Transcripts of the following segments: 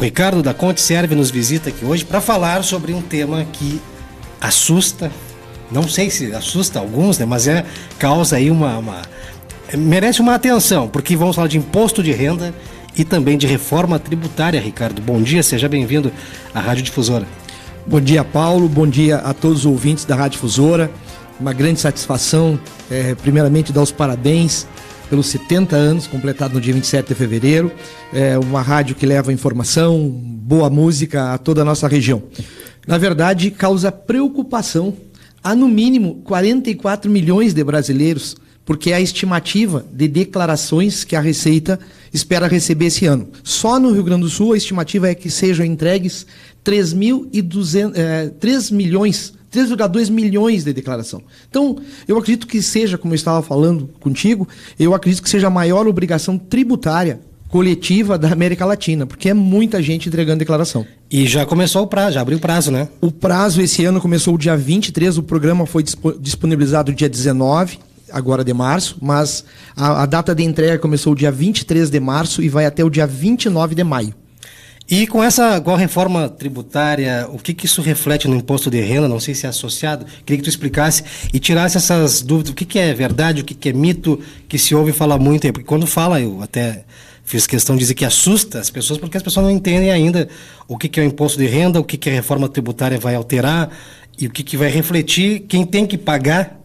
Ricardo da Conte Serve nos visita aqui hoje para falar sobre um tema que assusta, não sei se assusta alguns, né, mas causa aí merece uma atenção, porque vamos falar de imposto de renda e também de reforma tributária. Ricardo, bom dia, seja bem-vindo à Rádio Difusora. Bom dia, Paulo, bom dia a todos os ouvintes da Rádio Difusora. Uma grande satisfação, primeiramente dar os parabéns pelos 70 anos, completado no dia 27 de fevereiro. É uma rádio que leva informação, boa música a toda a nossa região. Na verdade, causa preocupação a, no mínimo, 44 milhões de brasileiros, porque é a estimativa de declarações que a Receita espera receber esse ano. Só no Rio Grande do Sul, a estimativa é que sejam entregues 3,2 milhões de declaração. Então, eu acredito que seja, como eu estava falando contigo, eu acredito que seja a maior obrigação tributária coletiva da América Latina, porque é muita gente entregando declaração. E já começou o prazo, já abriu o prazo, né? O prazo esse ano começou o dia 23, o programa foi disponibilizado dia 19, agora de março, mas a data de entrega começou o dia 23 de março e vai até o dia 29 de maio. E com a reforma tributária, o que isso reflete no imposto de renda? Não sei se é associado. Queria que tu explicasse e tirasse essas dúvidas. O que é verdade, o que é mito, que se ouve falar muito aí. Porque quando fala, eu até fiz questão de dizer que assusta as pessoas, porque as pessoas não entendem ainda o que é o imposto de renda, o que a reforma tributária vai alterar e o que vai refletir, quem tem que pagar,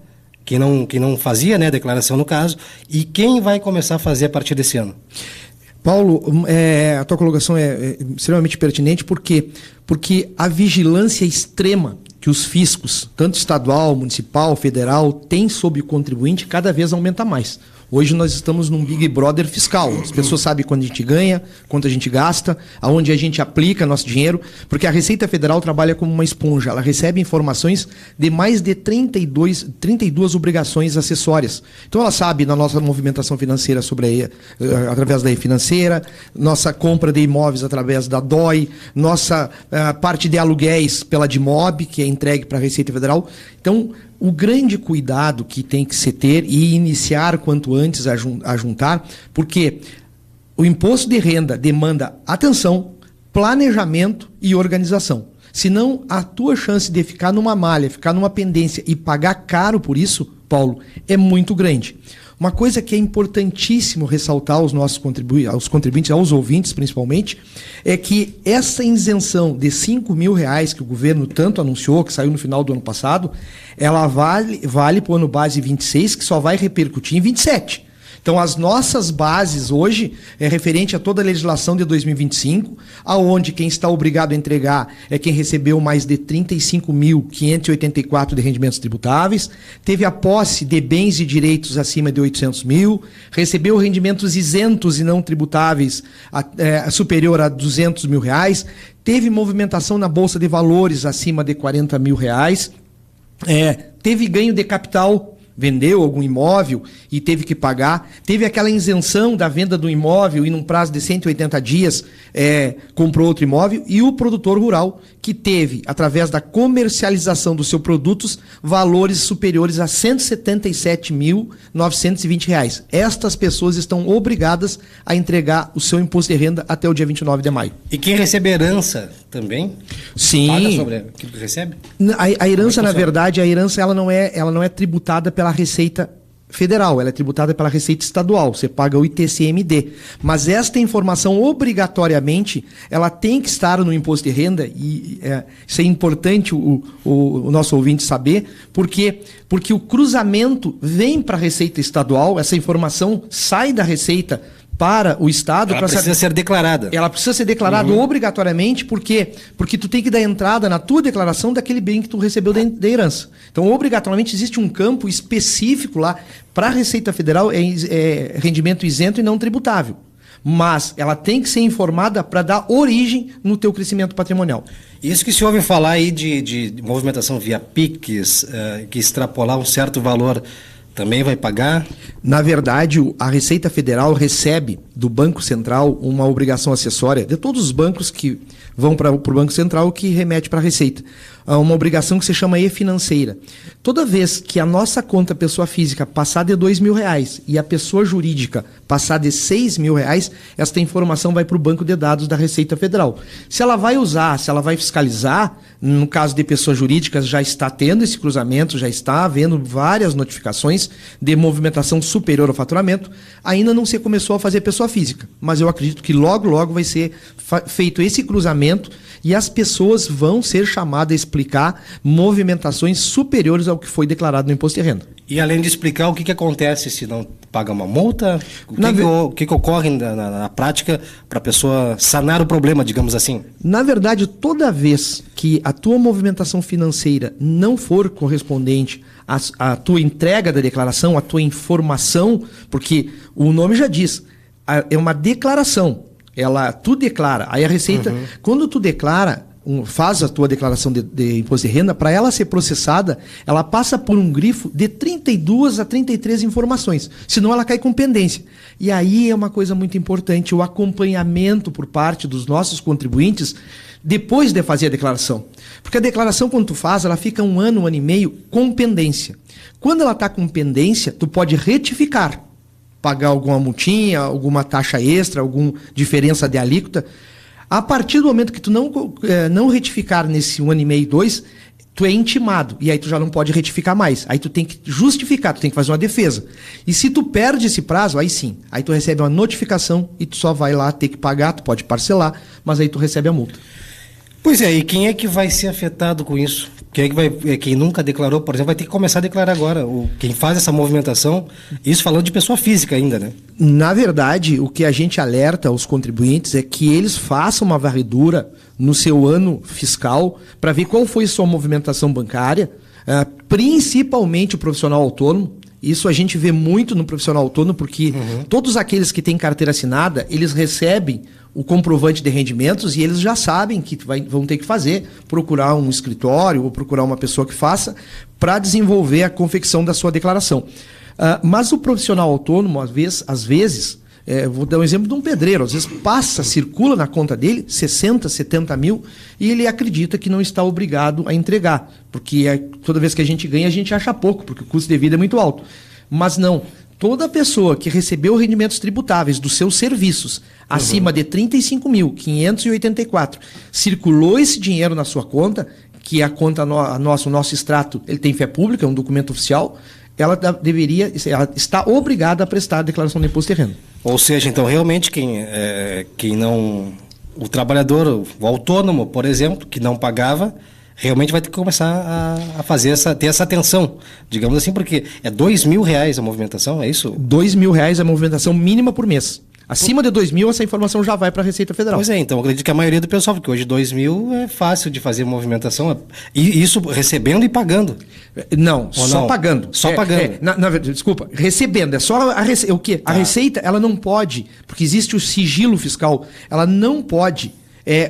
quem não fazia, né, declaração no caso, e quem vai começar a fazer a partir desse ano. Paulo, a tua colocação é extremamente pertinente, porque a vigilância extrema que os fiscos, tanto estadual, municipal, federal, têm sobre o contribuinte, cada vez aumenta mais. Hoje nós estamos num Big Brother fiscal. As pessoas sabem quando a gente ganha, quanto a gente gasta, aonde a gente aplica nosso dinheiro, porque a Receita Federal trabalha como uma esponja. Ela recebe informações de mais de 32 obrigações acessórias. Então ela sabe da nossa movimentação financeira através da E-Financeira, nossa compra de imóveis através da DOI, nossa parte de aluguéis pela DIMOB, que é entregue para a Receita Federal. Então, o grande cuidado que tem que se ter e iniciar quanto antes a juntar, porque o imposto de renda demanda atenção, planejamento e organização. Senão, a tua chance de ficar numa malha, ficar numa pendência e pagar caro por isso, Paulo, é muito grande. Uma coisa que é importantíssimo ressaltar aos nossos contribuintes, aos ouvintes principalmente, é que essa isenção de R$5.000 que o governo tanto anunciou, que saiu no final do ano passado, ela vale para o ano base 26, que só vai repercutir em 27. Então, as nossas bases hoje é referente a toda a legislação de 2025, aonde quem está obrigado a entregar é quem recebeu mais de 35.584 de rendimentos tributáveis, teve a posse de bens e direitos acima de 800 mil, recebeu rendimentos isentos e não tributáveis superior a R$200 mil, teve movimentação na Bolsa de Valores acima de R$40 mil, teve ganho de capital, vendeu algum imóvel e teve que pagar, teve aquela isenção da venda do imóvel e num prazo de 180 dias comprou outro imóvel, e o produtor rural que teve, através da comercialização dos seus produtos, valores superiores a R$177.920. Estas pessoas estão obrigadas a entregar o seu imposto de renda até o dia 29 de maio. E quem recebe herança também? Sim. Paga sobre o que recebe? A herança, na verdade, ela não é tributada pela Receita Federal, ela é tributada pela Receita Estadual, você paga o ITCMD. Mas esta informação, obrigatoriamente, ela tem que estar no imposto de renda, e isso é importante o nosso ouvinte saber, porque o cruzamento vem para a Receita Estadual, essa informação sai da Receita para o Estado. Ela precisa ser declarada. Ela precisa ser declarada obrigatoriamente, porque tu tem que dar entrada na tua declaração daquele bem que tu recebeu de herança. Então, obrigatoriamente, existe um campo específico lá para a Receita Federal, rendimento isento e não tributável. Mas ela tem que ser informada para dar origem no teu crescimento patrimonial. Isso que se ouve falar aí de movimentação via PIX, que extrapolar um certo valor também vai pagar? Na verdade, a Receita Federal recebe do Banco Central uma obrigação acessória de todos os bancos que vão para o Banco Central, que remete para a Receita. Uma obrigação que se chama e-financeira. Toda vez que a nossa conta pessoa física passar de R$2.000 e a pessoa jurídica passar de R$6.000, esta informação vai para o banco de dados da Receita Federal. Se ela vai usar, se ela vai fiscalizar, no caso de pessoas jurídicas já está tendo esse cruzamento, já está havendo várias notificações de movimentação superior ao faturamento, ainda não se começou a fazer pessoa física, mas eu acredito que logo vai ser feito esse cruzamento e as pessoas vão ser chamadas a explicar movimentações superiores ao que foi declarado no imposto de renda. E além de explicar o que acontece se não paga uma multa, o que ocorre na prática para a pessoa sanar o problema, digamos assim? Na verdade, toda vez que a tua movimentação financeira não for correspondente à tua entrega da declaração, à tua informação, porque o nome já diz, é uma declaração. Tu declara, aí a Receita, quando tu declara, faz a tua declaração de imposto de renda, para ela ser processada, ela passa por um grifo de 32 a 33 informações, senão ela cai com pendência. E aí é uma coisa muito importante, o acompanhamento por parte dos nossos contribuintes, depois de fazer a declaração. Porque a declaração, quando tu faz, ela fica 1 ano, 1 ano e meio com pendência. Quando ela está com pendência, tu pode retificar, pagar alguma multinha, alguma taxa extra, alguma diferença de alíquota. A partir do momento que tu não retificar nesse 1 ano e meio, 2, tu é intimado, e aí tu já não pode retificar mais. Aí tu tem que justificar, tu tem que fazer uma defesa. E se tu perde esse prazo, aí sim, aí tu recebe uma notificação e tu só vai lá ter que pagar, tu pode parcelar, mas aí tu recebe a multa. Pois é, e quem é que vai ser afetado com isso? Quem nunca declarou, por exemplo, vai ter que começar a declarar agora. Quem faz essa movimentação, isso falando de pessoa física ainda, né? Na verdade, o que a gente alerta aos contribuintes é que eles façam uma varredura no seu ano fiscal para ver qual foi sua movimentação bancária, principalmente o profissional autônomo. Isso a gente vê muito no profissional autônomo, porque todos aqueles que têm carteira assinada, eles recebem o comprovante de rendimentos e eles já sabem que vão ter que procurar um escritório ou procurar uma pessoa que faça para desenvolver a confecção da sua declaração. Mas o profissional autônomo, às vezes, vou dar um exemplo de um pedreiro, às vezes circula na conta dele 60, 70 mil e ele acredita que não está obrigado a entregar, porque toda vez que a gente ganha, a gente acha pouco, porque o custo de vida é muito alto. Mas não, toda pessoa que recebeu rendimentos tributáveis dos seus serviços acima de 35.584, circulou esse dinheiro na sua conta, que a conta o nosso extrato, ele tem fé pública, é um documento oficial, ela está obrigada a prestar a declaração de imposto de renda. Ou seja, então, realmente, quem não... O trabalhador, o autônomo, por exemplo, que não pagava, realmente vai ter que começar a ter essa atenção, digamos assim, porque é R$2.000 a movimentação, é isso? R$2.000 a movimentação mínima por mês. Acima de 2.000, essa informação já vai para a Receita Federal. Pois é, então, eu acredito que a maioria do pessoal, porque hoje 2.000 é fácil de fazer movimentação, e isso recebendo e pagando. Não, só pagando. Só pagando. Desculpa, recebendo. É só o quê? A Receita, ela não pode, porque existe o sigilo fiscal, ela não pode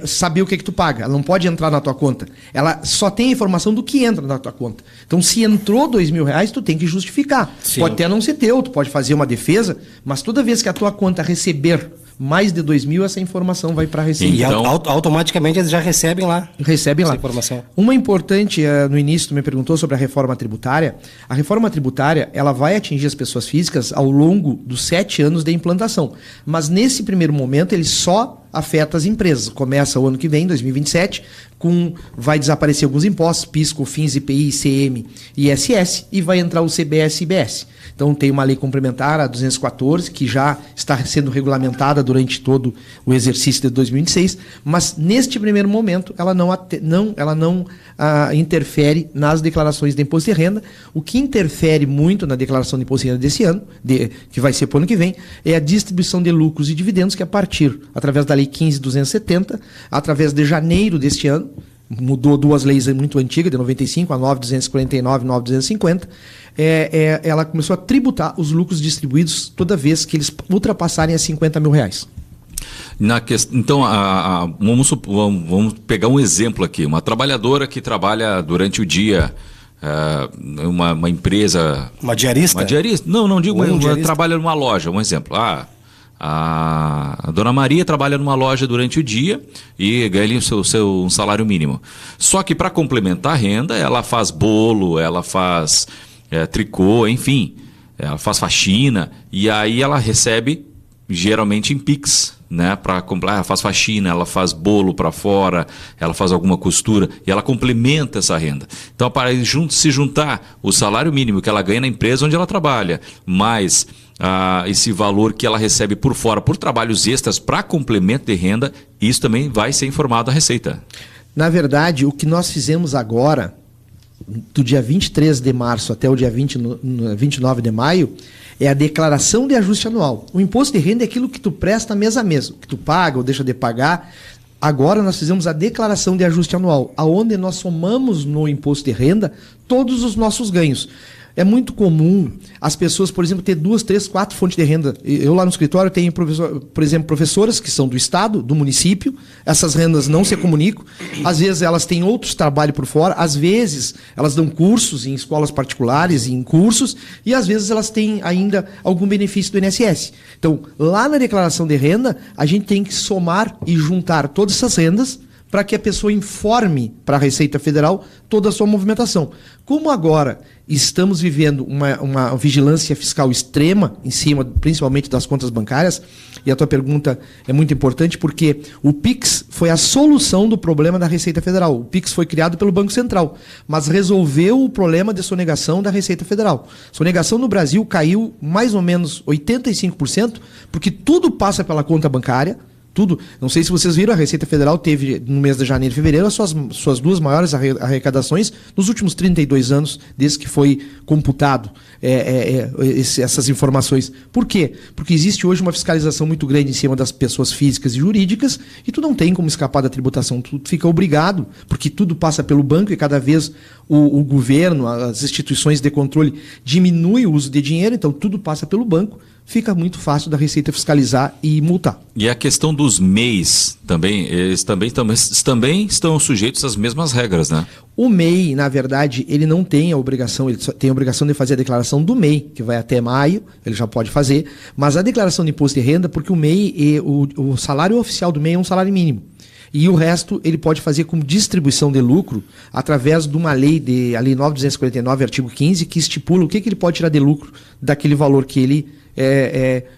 saber o que tu paga. Ela não pode entrar na tua conta. Ela só tem a informação do que entra na tua conta. Então, se entrou R$2.000, tu tem que justificar. Sim. Pode até não ser teu, tu pode fazer uma defesa, mas toda vez que a tua conta receber mais de 2.000, essa informação vai para a Receita. E automaticamente eles já recebem lá. Recebem essa lá. Informação. Uma importante, no início tu me perguntou sobre a reforma tributária. A reforma tributária, ela vai atingir as pessoas físicas ao longo dos 7 anos de implantação. Mas nesse primeiro momento, ele só afeta as empresas. Começa o ano que vem, 2027, vai desaparecer alguns impostos, PIS, COFINS, IPI, ICM e ISS, e vai entrar o CBS e IBS. Então tem uma lei complementar, a 214, que já está sendo regulamentada durante todo o exercício de 2026, mas neste primeiro momento ela não interfere nas declarações de imposto de renda. O que interfere muito na declaração de imposto de renda desse ano, que vai ser para o ano que vem, é a distribuição de lucros e dividendos, que através da Lei 15.270, através de janeiro deste ano, mudou 2 leis muito antigas, de 95, a 9.249 e 9.250, ela começou a tributar os lucros distribuídos toda vez que eles ultrapassarem a R$50 mil. Então, vamos pegar um exemplo aqui. Uma trabalhadora que trabalha durante o dia uma empresa... Uma diarista? Uma diarista? Não digo, diarista. Trabalha numa loja, um exemplo. A dona Maria trabalha numa loja durante o dia e ganha ali o seu um salário mínimo. Só que para complementar a renda, ela faz bolo, ela faz tricô, enfim, ela faz faxina, e aí ela recebe geralmente em Pix, né? Para comprar, ela faz faxina, ela faz bolo para fora, ela faz alguma costura e ela complementa essa renda. Então, para se juntar o salário mínimo que ela ganha na empresa onde ela trabalha, mais esse valor que ela recebe por fora por trabalhos extras para complemento de renda, isso também vai ser informado à Receita. Na verdade, o que nós fizemos agora, do dia 23 de março até o dia 29 de maio, é a declaração de ajuste anual. O imposto de renda é aquilo que tu presta mês a mês, que tu paga ou deixa de pagar. Agora nós fizemos a declaração de ajuste anual, aonde nós somamos no imposto de renda todos os nossos ganhos. É muito comum as pessoas, por exemplo, ter 2, 3, 4 fontes de renda. Eu lá no escritório tenho, por exemplo, professoras que são do estado, do município. Essas rendas não se comunicam. Às vezes elas têm outros trabalhos por fora. Às vezes elas dão cursos em escolas particulares, em cursos. E às vezes elas têm ainda algum benefício do INSS. Então, lá na declaração de renda, a gente tem que somar e juntar todas essas rendas para que a pessoa informe para a Receita Federal toda a sua movimentação. Como agora estamos vivendo uma vigilância fiscal extrema em cima, principalmente das contas bancárias, e a tua pergunta é muito importante porque o PIX foi a solução do problema da Receita Federal. O PIX foi criado pelo Banco Central, mas resolveu o problema de sonegação da Receita Federal. Sonegação no Brasil caiu mais ou menos 85%, porque tudo passa pela conta bancária. Tudo. Não sei se vocês viram, a Receita Federal teve, no mês de janeiro e fevereiro, as suas duas maiores arrecadações nos últimos 32 anos, desde que foi computado essas informações. Por quê? Porque existe hoje uma fiscalização muito grande em cima das pessoas físicas e jurídicas e tu não tem como escapar da tributação, tu fica obrigado, porque tudo passa pelo banco e cada vez o governo, as instituições de controle diminuem o uso de dinheiro, então tudo passa pelo banco. Fica muito fácil da Receita fiscalizar e multar. E a questão dos MEIs também, eles também estão sujeitos às mesmas regras, né? O MEI, na verdade, ele não tem a obrigação, ele só tem a obrigação de fazer a declaração do MEI, que vai até maio, ele já pode fazer, mas a declaração de imposto de renda, porque o MEI, o salário oficial do MEI é um salário mínimo. E o resto ele pode fazer como distribuição de lucro através de uma lei, a Lei 9.249, artigo 15, que estipula o que ele pode tirar de lucro daquele valor que ele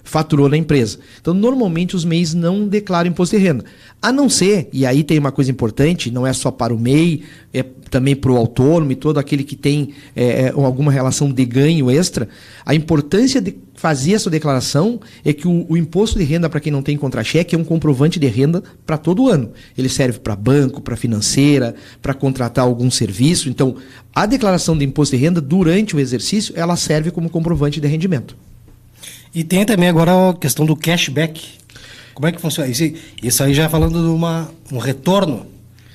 faturou na empresa. Então, normalmente, os MEIs não declaram imposto de renda. A não ser, e aí tem uma coisa importante, não é só para o MEI, é também para o autônomo e todo aquele que tem alguma relação de ganho extra, a importância de fazer essa declaração é que o imposto de renda, para quem não tem contra-cheque, é um comprovante de renda para todo ano. Ele serve para banco, para financeira, para contratar algum serviço. Então, a declaração de imposto de renda, durante o exercício, ela serve como comprovante de rendimento. E tem também agora a questão do cashback. Como é que funciona? Isso aí já falando de um retorno,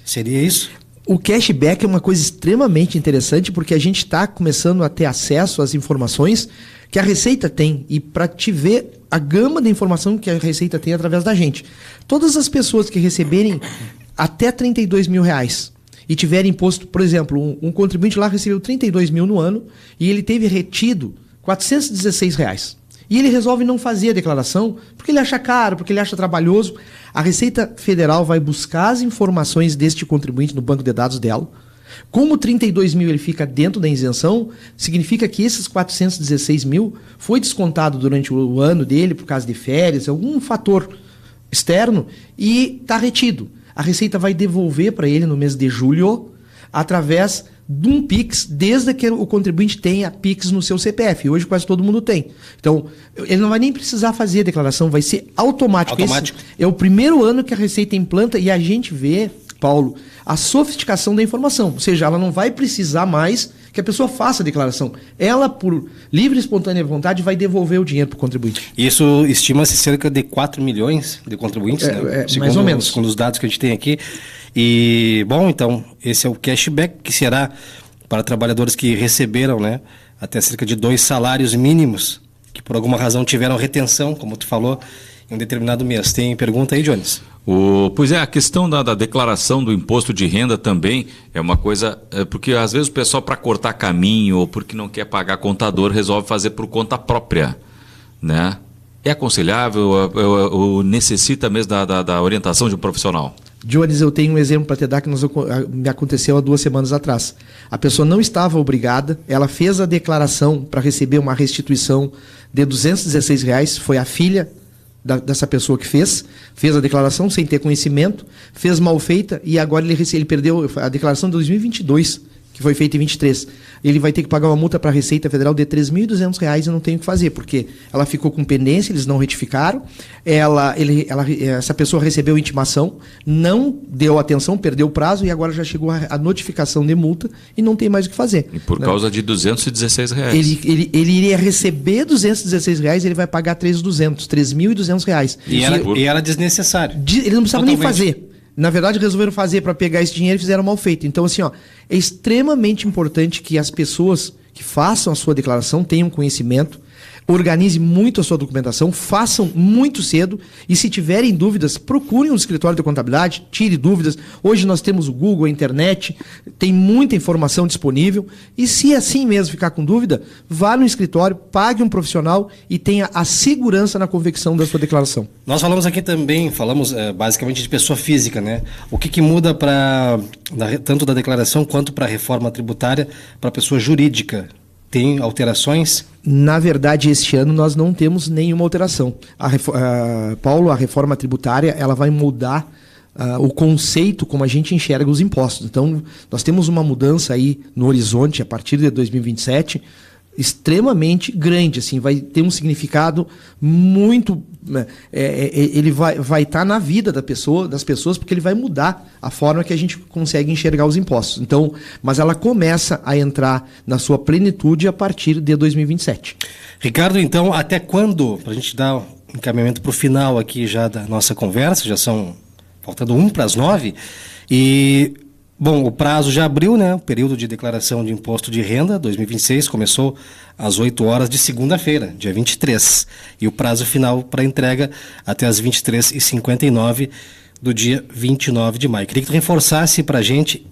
seria isso? O cashback é uma coisa extremamente interessante porque a gente está começando a ter acesso às informações que a Receita tem e para te ver a gama de informação que a Receita tem através da gente. Todas as pessoas que receberem até R$32 mil e tiverem imposto, por exemplo, um contribuinte lá recebeu 32 mil no ano e ele teve retido R$416. E ele resolve não fazer a declaração porque ele acha caro, porque ele acha trabalhoso. A Receita Federal vai buscar as informações deste contribuinte no banco de dados dela. Como 32 mil ele fica dentro da isenção, significa que esses 416 mil foi descontado durante o ano dele por causa de férias, algum fator externo, e está retido. A Receita vai devolver para ele no mês de julho através de um PIX, desde que o contribuinte tenha PIX no seu CPF. Hoje quase todo mundo tem. Então, ele não vai nem precisar fazer a declaração, vai ser automático. Esse é o primeiro ano que a Receita implanta e a gente vê, Paulo, a sofisticação da informação. Ou seja, ela não vai precisar mais que a pessoa faça a declaração. Ela, por livre e espontânea vontade, vai devolver o dinheiro para o contribuinte. Isso estima-se cerca de 4 milhões de contribuintes, né? Mais ou menos. Segundo os dados que a gente tem aqui. E, bom, então, esse é o cashback, que será para trabalhadores que receberam, né, até cerca de 2 salários mínimos, que por alguma razão tiveram retenção, como tu falou, em um determinado mês. Tem pergunta aí, Jones? Pois é, a questão da declaração do imposto de renda também é uma coisa, porque às vezes o pessoal, para cortar caminho ou porque não quer pagar contador, resolve fazer por conta própria, né? É aconselhável ou necessita mesmo da orientação de um profissional? Jones, eu tenho um exemplo para te dar que me aconteceu há 2 semanas atrás. A pessoa não estava obrigada, ela fez a declaração para receber uma restituição de R$216, foi a filha dessa pessoa que fez a declaração sem ter conhecimento, fez mal feita e agora ele perdeu a declaração de 2022, que foi feita em 23. Ele vai ter que pagar uma multa para a Receita Federal de R$3.200 e não tem o que fazer, porque ela ficou com pendência, eles não retificaram, essa pessoa recebeu intimação, não deu atenção, perdeu o prazo e agora já chegou a notificação de multa e não tem mais o que fazer. E por causa de R$216. Ele iria receber R$216, ele vai pagar R$3.200. E era desnecessário. Ele não precisava nem fazer. Na verdade, resolveram fazer para pegar esse dinheiro e fizeram mal feito. Então, assim, é extremamente importante que as pessoas que façam a sua declaração tenham conhecimento, organize muito a sua documentação, façam muito cedo e, se tiverem dúvidas, procurem um escritório de contabilidade, tire dúvidas. Hoje nós temos o Google, a internet, tem muita informação disponível e, se assim mesmo ficar com dúvida, vá no escritório, pague um profissional e tenha a segurança na convicção da sua declaração. Nós falamos aqui também, basicamente de pessoa física, né? O que muda tanto da declaração quanto para a reforma tributária para a pessoa jurídica? Tem alterações? Na verdade, este ano nós não temos nenhuma alteração. Paulo, a reforma tributária ela vai mudar o conceito como a gente enxerga os impostos. Então, nós temos uma mudança aí no horizonte a partir de 2027 extremamente grande, assim, vai ter um significado muito... ele vai estar na vida das pessoas, porque ele vai mudar a forma que a gente consegue enxergar os impostos. Então, mas ela começa a entrar na sua plenitude a partir de 2027. Ricardo, então, até quando, para a gente dar um encaminhamento para o final aqui já da nossa conversa, já são faltando 8:45, e... Bom, o prazo já abriu, né? O período de declaração de imposto de renda 2026 começou às 8 horas de segunda-feira, dia 23. E o prazo final para entrega até às 23h59 do dia 29 de maio. Queria que tu reforçasse para a gente,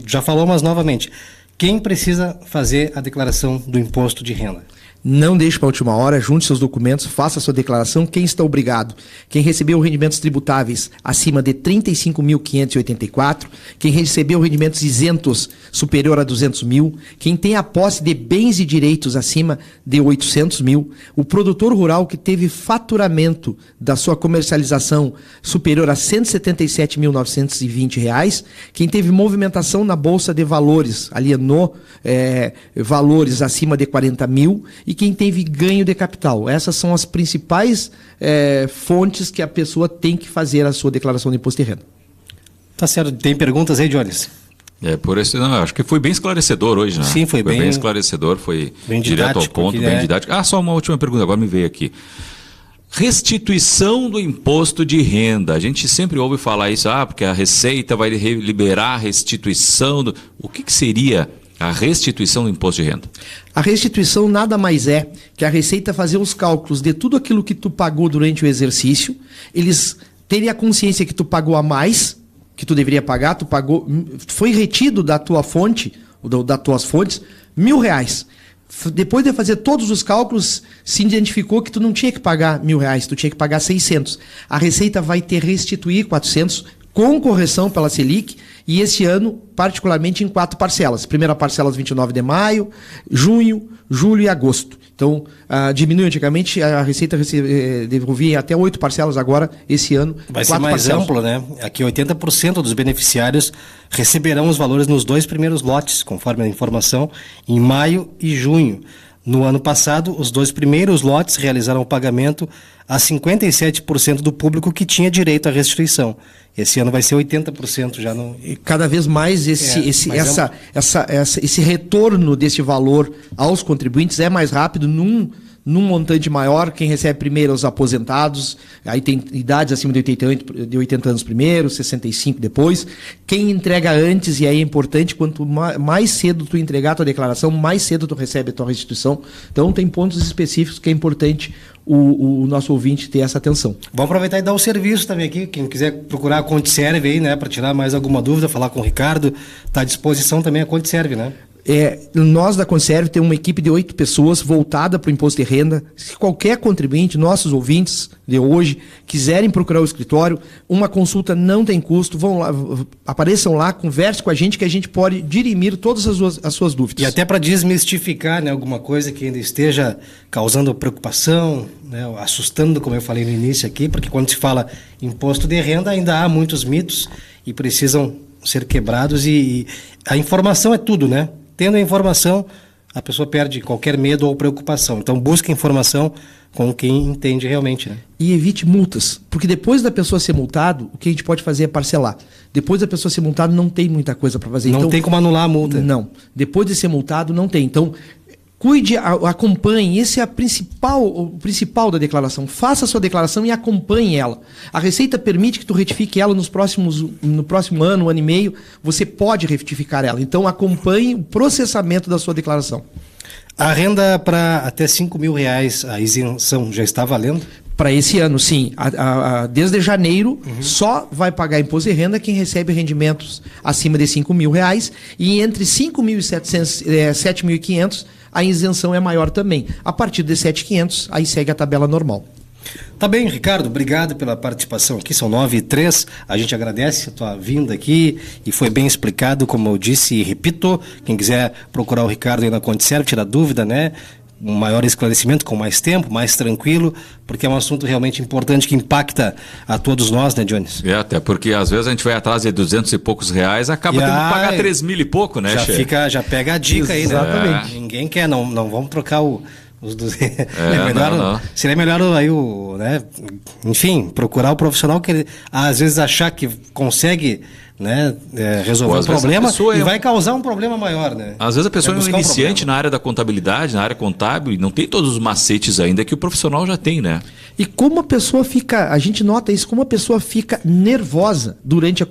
já falou, mas novamente, quem precisa fazer a declaração do imposto de renda? Não deixe para a última hora, junte seus documentos, faça a sua declaração. Quem está obrigado? Quem recebeu rendimentos tributáveis acima de 35.584, quem recebeu rendimentos isentos superior a 200 mil, quem tem a posse de bens e direitos acima de 800 mil, o produtor rural que teve faturamento da sua comercialização superior a R$ 177.920, quem teve movimentação na Bolsa de Valores, alienou valores acima de 40 mil, e quem teve ganho de capital. Essas são as principais fontes que a pessoa tem que fazer a sua declaração de imposto de renda. Tá certo. Tem perguntas aí, Jones? Por isso, acho que foi bem esclarecedor hoje, né? Sim, foi bem esclarecedor, foi bem direto ao ponto, bem didático. Só uma última pergunta, agora me veio aqui. Restituição do imposto de renda. A gente sempre ouve falar isso, porque a Receita vai liberar a restituição do... O que seria a restituição do imposto de renda? A restituição nada mais é que a Receita fazer os cálculos de tudo aquilo que tu pagou durante o exercício, eles terem a consciência que tu pagou a mais, que tu deveria pagar, foi retido da tua fonte, das tuas fontes, R$1.000. Depois de fazer todos os cálculos, se identificou que tu não tinha que pagar R$1.000, tu tinha que pagar 600. A Receita vai te restituir 400 com correção pela Selic, e esse ano, particularmente, em 4 parcelas. Primeira parcela, aos 29 de maio, junho, julho e agosto. Então, diminui antigamente, a Receita devolvia até 8 parcelas, agora, esse ano, vai ser mais parcelas. Amplo, né? Aqui 80% dos beneficiários receberão os valores nos 2 primeiros lotes, conforme a informação, em maio e junho. No ano passado, os 2 primeiros lotes realizaram o pagamento a 57% do público que tinha direito à restituição. Esse ano vai ser 80% já no... E cada vez mais esse retorno desse valor aos contribuintes é mais rápido num montante maior. Quem recebe primeiro os aposentados, aí tem idades acima de 80 anos primeiro, 65 depois. Quem entrega antes, e aí é importante, quanto mais cedo tu entregar a tua declaração, mais cedo tu recebe a tua restituição. Então tem pontos específicos que é importante o nosso ouvinte ter essa atenção. Vamos aproveitar e dar o serviço também aqui. Quem quiser procurar a ConteServe aí, né, para tirar mais alguma dúvida, falar com o Ricardo, está à disposição também a ConteServe, né? Nós da ConteServe temos uma equipe de 8 pessoas voltada para o imposto de renda. Se qualquer contribuinte, nossos ouvintes de hoje, quiserem procurar o escritório, uma consulta não tem custo, vão lá, apareçam lá, converse com a gente que a gente pode dirimir todas as suas dúvidas. E até para desmistificar, né, alguma coisa que ainda esteja causando preocupação, né, assustando, como eu falei no início aqui, porque quando se fala imposto de renda ainda há muitos mitos e precisam ser quebrados e a informação é tudo, né? Tendo a informação, a pessoa perde qualquer medo ou preocupação. Então, busque informação com quem entende realmente, né? E evite multas, porque depois da pessoa ser multado, o que a gente pode fazer é parcelar. Depois da pessoa ser multada, não tem muita coisa para fazer. Não então, tem como anular a multa. Não. Depois de ser multado, não tem. Então, cuide, acompanhe. Esse é o principal da declaração. Faça a sua declaração e acompanhe ela. A Receita permite que tu retifique ela no próximo ano, 1 ano e meio. Você pode retificar ela. Então, acompanhe o processamento da sua declaração. A renda para até R$5.000, a isenção já está valendo? Para esse ano, sim. Desde janeiro, só vai pagar imposto de renda quem recebe rendimentos acima de R$5.000 e entre 5.700 e 7.500 a isenção é maior também. A partir de 7.500, aí segue a tabela normal. Tá bem, Ricardo, obrigado pela participação aqui, são 9h03, a gente agradece a tua vinda aqui e foi bem explicado, como eu disse e repito, quem quiser procurar o Ricardo aí na ConteServe, tirar dúvida, né? Um maior esclarecimento, com mais tempo, mais tranquilo, porque é um assunto realmente importante que impacta a todos nós, né, Jones? Até porque às vezes a gente vai atrás de 200 e poucos reais, acaba tendo que pagar 3.000 e pouco, né, chefe? Já pega a dica aí, né? Exatamente. Ninguém quer, não vamos trocar os 200. Não. Seria melhor aí né? Enfim, procurar o profissional que ele, às vezes achar que consegue, né, resolver um problema e vai causar um problema maior, né? Às vezes a pessoa é um iniciante na área da contabilidade, na área contábil, e não tem todos os macetes ainda que o profissional já tem, né? E como a pessoa fica, a gente nota isso, como a pessoa fica nervosa durante a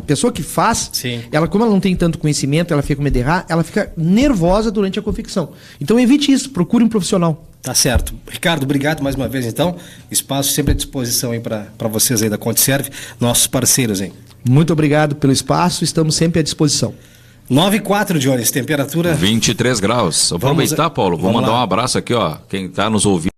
pessoa que faz, sim, como ela não tem tanto conhecimento, ela fica com medo de errar, ela fica nervosa durante a confecção. Então evite isso, procure um profissional. Tá certo. Ricardo, obrigado mais uma vez, então. Espaço sempre à disposição aí para vocês aí da ConteServe, nossos parceiros, hein? Muito obrigado pelo espaço, estamos sempre à disposição. 9h04, Jones, temperatura... 23 graus. Aproveitar, Paulo, vou mandar um abraço aqui, ó, quem está nos ouvindo.